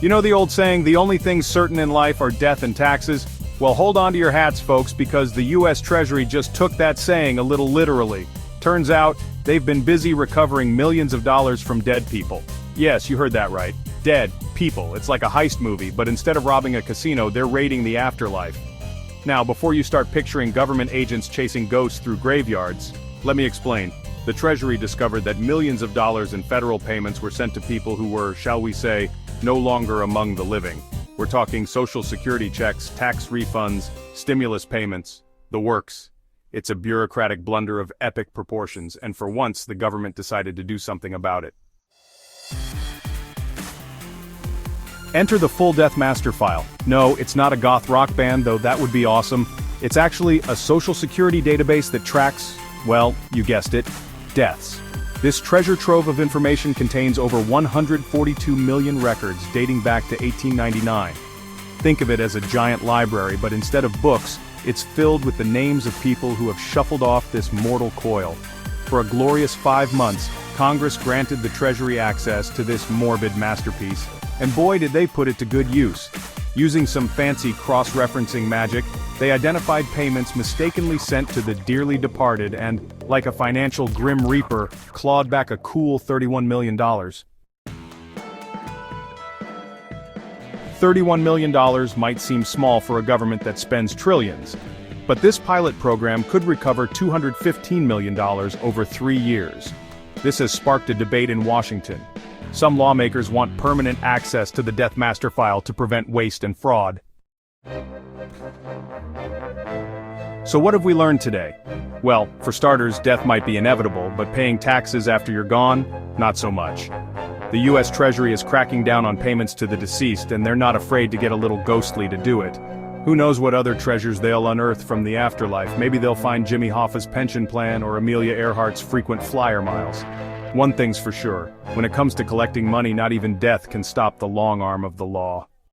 You know the old saying, the only things certain in life are death and taxes? Well, hold on to your hats, folks, because the US Treasury just took that saying a little literally. Turns out, they've been busy recovering millions of dollars from dead people. Yes, you heard that right. Dead people. It's like a heist movie, but instead of robbing a casino, they're raiding the afterlife. Now, before you start picturing government agents chasing ghosts through graveyards, let me explain. The Treasury discovered that millions of dollars in federal payments were sent to people who were, shall we say, no longer among the living. We're talking Social Security checks, tax refunds, stimulus payments, the works. It's a bureaucratic blunder of epic proportions, and for once the government decided to do something about it. Enter the full Death Master file. No, it's not a goth rock band, though that would be awesome. It's actually a Social Security database that tracks, well, you guessed it, deaths. This treasure trove of information contains over 142 million records dating back to 1899. Think of it as a giant library, but instead of books, it's filled with the names of people who have shuffled off this mortal coil. For a glorious 5 months, Congress granted the Treasury access to this morbid masterpiece, and boy did they put it to good use. Using some fancy cross-referencing magic, they identified payments mistakenly sent to the dearly departed and, like a financial grim reaper, clawed back a cool $31 million. $31 million might seem small for a government that spends trillions, but this pilot program could recover $215 million over 3 years. This has sparked a debate in Washington. Some lawmakers want permanent access to the Death Master file to prevent waste and fraud. So what have we learned today? Well, for starters, death might be inevitable, but paying taxes after you're gone? Not so much. The US Treasury is cracking down on payments to the deceased, and they're not afraid to get a little ghostly to do it. Who knows what other treasures they'll unearth from the afterlife? Maybe they'll find Jimmy Hoffa's pension plan or Amelia Earhart's frequent flyer miles. One thing's for sure, when it comes to collecting money, not even death can stop the long arm of the law.